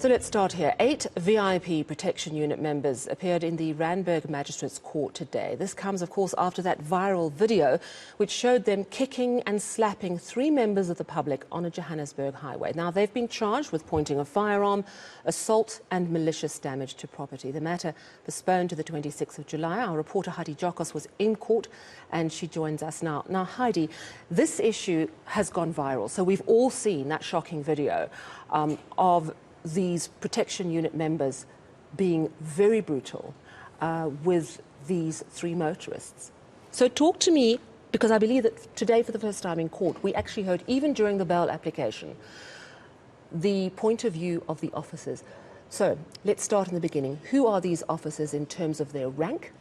So let's start here. 8 VIP Protection Unit members appeared in the Randburg Magistrate's Court today. This comes, of course, after that viral video which showed them kicking and slapping 3 members of the public on a Johannesburg highway. Now, they've been charged with pointing a firearm, assault and malicious damage to property. The matter postponed to the 26th of July. Our reporter Heidi Giokos was in court and she joins us now. Now, Heidi, this issue has gone viral. So we've all seen that shocking video of these protection unit members being very brutal with these 3 motorists. So talk to me, because I believe that today for the first time in court, we actually heard, even during the bail application, the point of view of the officers. So let's start in the beginning. Who are these officers in terms of their rank?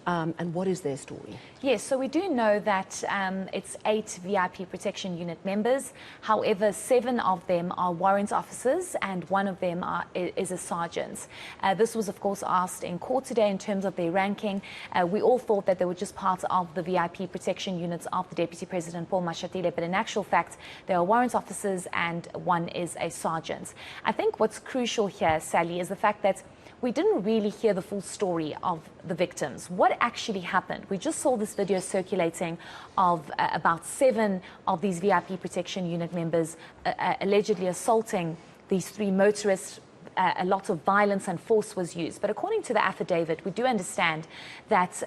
And what is their story? Yes, so we do know that it's 8 VIP Protection Unit members. However, 7 of them are warrant officers and 1 of them is a sergeant. This was, of course, asked in court today in terms of their ranking. We all thought that they were just part of the VIP Protection Units of the Deputy President, Paul Mashatile, but in actual fact, they are warrant officers and 1 is a sergeant. I think what's crucial here, Sally, is the fact that we didn't really hear the full story of the victims. What actually happened? We just saw this video circulating of about 7 of these VIP Protection Unit members allegedly assaulting these 3 motorists. A lot of violence and force was used. But according to the affidavit, we do understand that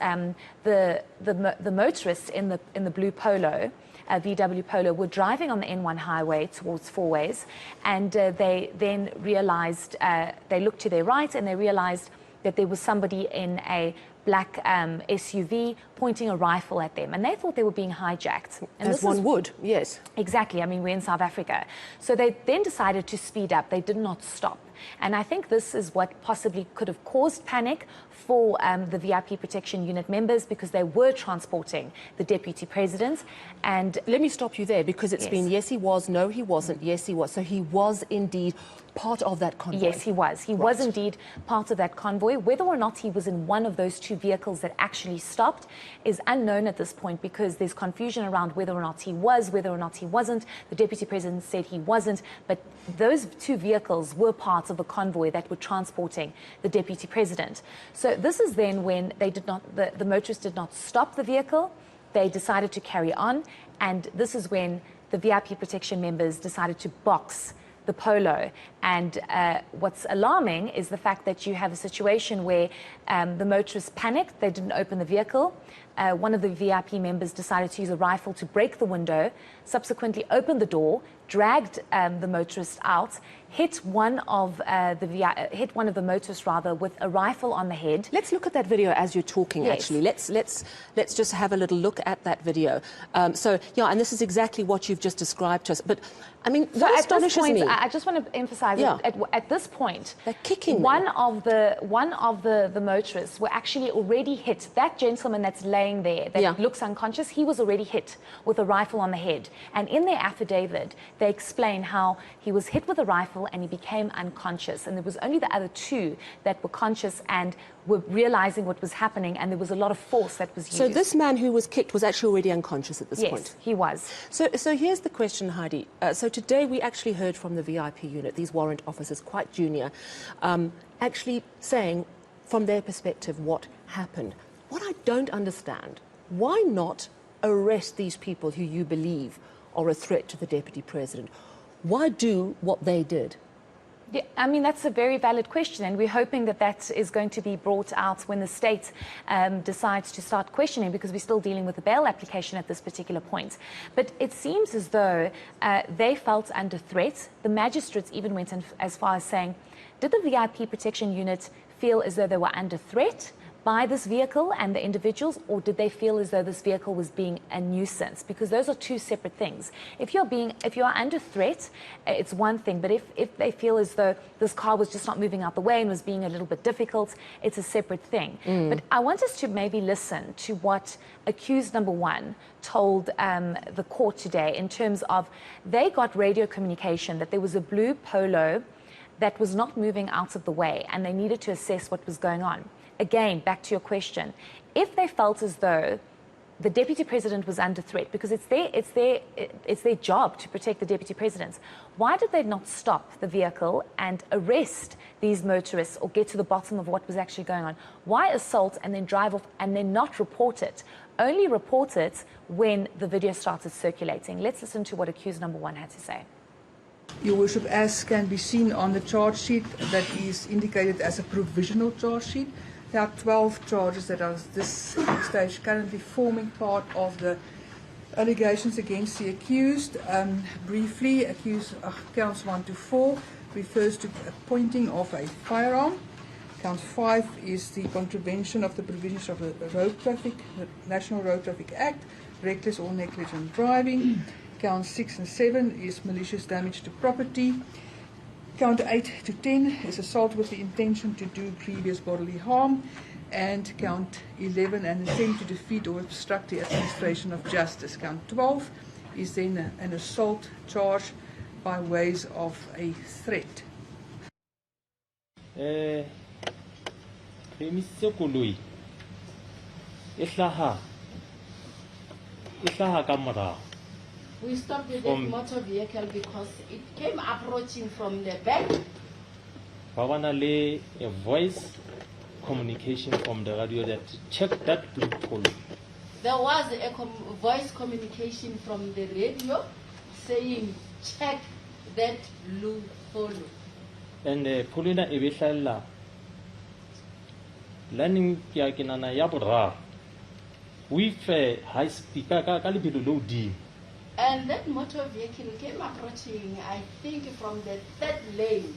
the motorists in the blue Polo, VW Polo, were driving on the N1 highway towards Four Ways, and they then realized, they looked to their right and they realized that there was somebody in a black SUV pointing a rifle at them, and they thought they were being hijacked. And as one would, yes. Exactly. I mean, we're in South Africa. So they then decided to speed up. They did not stop. And I think this is what possibly could have caused panic for the VIP Protection Unit members, because they were transporting the Deputy President. And let me stop you there, because it's been yes he was, no he wasn't, yes he was. So he was indeed part of that convoy. Yes, he was. He was indeed part of that convoy. Whether or not he was in one of those 2 vehicles that actually stopped is unknown at this point, because there's confusion around whether or not he was, whether or not he wasn't. The Deputy President said he wasn't, but those 2 vehicles were part of a convoy that were transporting the Deputy President. So this is then when they did not, the motorists did not stop the vehicle. They decided to carry on, and this is when the VIP Protection members decided to box the Polo. And what's alarming is the fact that you have a situation where the motorists panicked. They didn't open the vehicle. One of the VIP members decided to use a rifle to break the window, subsequently opened the door, dragged the motorist out, hit one of the motorists rather with a rifle on the head. Let's look at that video as you're talking. Yes. Actually, let's just have a little look at that video. So yeah, and this is exactly what you've just described to us. But I mean, so what at this point, me, I just want to emphasize at this point, they're kicking one of the motorists were actually already hit. That gentleman that's laying there that looks unconscious, he was already hit with a rifle on the head. And in their affidavit, they explain how he was hit with a rifle and he became unconscious. And there was only the other 2 that were conscious and were realizing what was happening, and there was a lot of force that was used. So this man who was kicked was actually already unconscious at this point? Yes, he was. So here's the question, Heidi. So today we actually heard from the VIP unit, these warrant officers, quite junior, actually saying from their perspective what happened. What I don't understand, why not arrest these people who you believe are a threat to the Deputy President? Why do what they did? Yeah, I mean, that's a very valid question, and we're hoping that that is going to be brought out when the state decides to start questioning, because we're still dealing with the bail application at this particular point. But it seems as though they felt under threat. The magistrates even went as far as saying, did the VIP Protection Unit feel as though they were under threat by this vehicle and the individuals, or did they feel as though this vehicle was being a nuisance? Because those are 2 separate things. If you're under threat, it's one thing, but if they feel as though this car was just not moving out the way and was being a little bit difficult, it's a separate thing. But I want us to maybe listen to what accused number 1 told the court today, in terms of they got radio communication that there was a blue Polo that was not moving out of the way, and they needed to assess what was going on. Again, back to your question, if they felt as though the deputy president was under threat, because it's their job to protect the deputy presidents. Why did they not stop the vehicle and arrest these motorists or get to the bottom of what was actually going on? Why assault and then drive off and then not report it? Only report it when the video started circulating. Let's listen to what accused number 1 had to say. Your Worship, as can be seen on the charge sheet that is indicated as a provisional charge sheet, there are 12 charges that are at this stage currently forming part of the allegations against the accused. Briefly, counts 1 to 4 refers to pointing of a firearm. Count 5 is the contravention of the provisions of the National Road Traffic Act, reckless or negligent driving. Count 6 and 7 is malicious damage to property. Count 8 to 10 is assault with the intention to do grievous bodily harm. And count 11 and attempt to defeat or obstruct the administration of justice. Count 12 is then an assault charge by ways of a threat. We stopped the motor vehicle because it came approaching from the back. A voice communication from the radio that checked that loophole. There was a voice communication from the radio saying, check that loophole. And Polina Ebeshala learning Kiakinana Yabura with a high speaker, Calibido D. And that motor vehicle came approaching, I think, from the third lane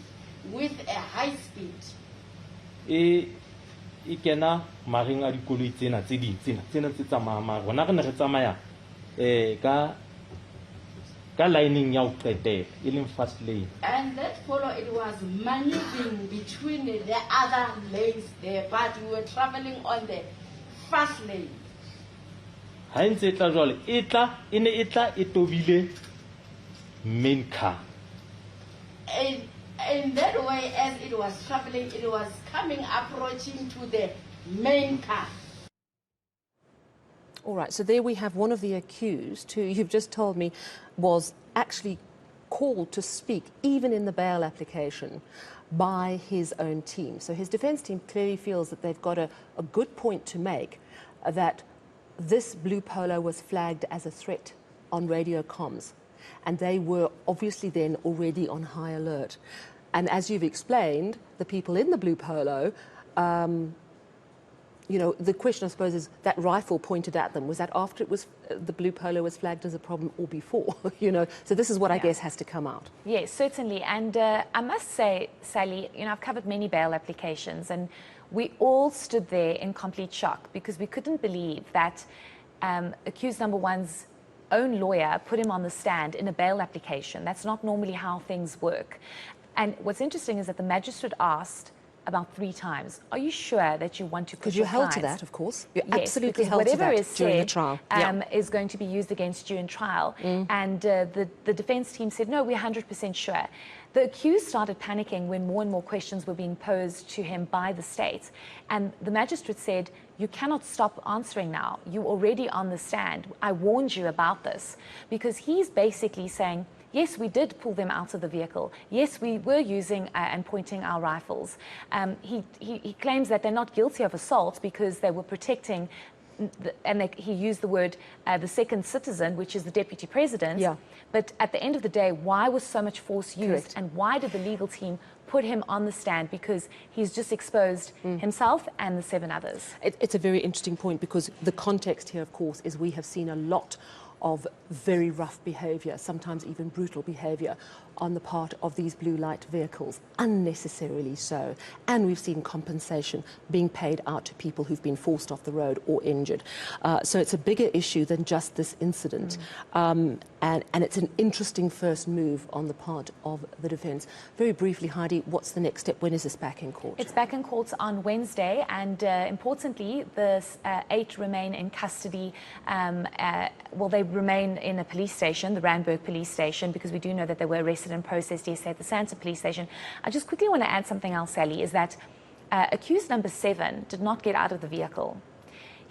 with a high speed. Ikena maringa dikoloi tsena tse ding tsena tse tsamaya rona re ne re tsamaya ka lining ya ho qetela e leng fast lane. And that follow, it was maneuvering between the other lanes there, but we were traveling on the fast lane. Ha ntse e tla jwale e ne e tla e tobile main car. In that way, as it was traveling, it was approaching to the main car. All right, so there we have one of the accused who you've just told me was actually called to speak, even in the bail application, by his own team. So his defence team clearly feels that they've got a good point to make, that this blue polo was flagged as a threat on radio comms. And they were obviously then already on high alert. And as you've explained, the people in the blue polo, you know, the question I suppose is that rifle pointed at them, was that after it was the blue polo was flagged as a problem or before? You know, so this is what I guess has to come out. Yes, certainly. And I must say, Sally, you know, I've covered many bail applications, and we all stood there in complete shock because we couldn't believe that accused number 1's own lawyer put him on the stand in a bail application. That's not normally how things work. And what's interesting is that the magistrate asked about 3 times, are you sure that you want to put your held clients? to that, of course. You're Yes, absolutely because held to whatever that is during the said, trial. is going to be used against you in trial. And the defence team said, no, we're 100% sure. The accused started panicking when more and more questions were being posed to him by the state. And the magistrate said, you cannot stop answering now. You're already on the stand. I warned you about this. Because he's basically saying, yes, we did pull them out of the vehicle. Yes, we were using and pointing our rifles. He claims that they're not guilty of assault because they were protecting, he used the word the second citizen, which is the deputy president. Yeah. But at the end of the day, why was so much force used? Correct. And why did the legal team put him on the stand? Because he's just exposed himself and the 7 others. It's a very interesting point because the context here, of course, is we have seen a lot of very rough behaviour, sometimes even brutal behaviour on the part of these blue light vehicles, unnecessarily so. And we've seen compensation being paid out to people who've been forced off the road or injured. So it's a bigger issue than just this incident. And it's an interesting first move on the part of the defence. Very briefly, Heidi, what's the next step? When is this back in court? It's back in court on Wednesday, and importantly, the 8 remain in custody. Well, they remain in a police station, the Randburg police station, because we do know that they were arrested and processed yesterday at the Santa police station. I just quickly want to add something else, Sally, is that accused number 7 did not get out of the vehicle.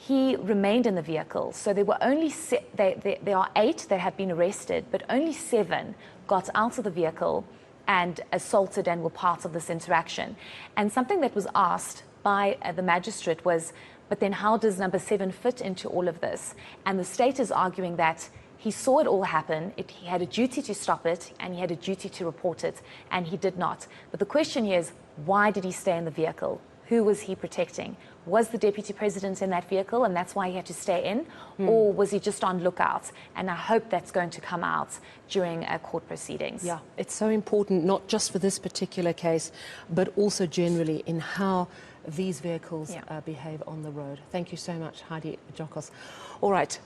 he remained in the vehicle. So there were only there are 8 that have been arrested, but only 7 got out of the vehicle and assaulted and were part of this interaction. And something that was asked by the magistrate was, but then how does number 7 fit into all of this? And the state is arguing that he saw it all happen, he had a duty to stop it, and he had a duty to report it, and he did not. But the question here is, why did he stay in the vehicle? Who was he protecting? Was the deputy president in that vehicle and that's why he had to stay in? Or was he just on lookout? And I hope that's going to come out during court proceedings. Yeah, it's so important, not just for this particular case, but also generally in how these vehicles behave on the road. Thank you so much, Heidi Giokos. All right.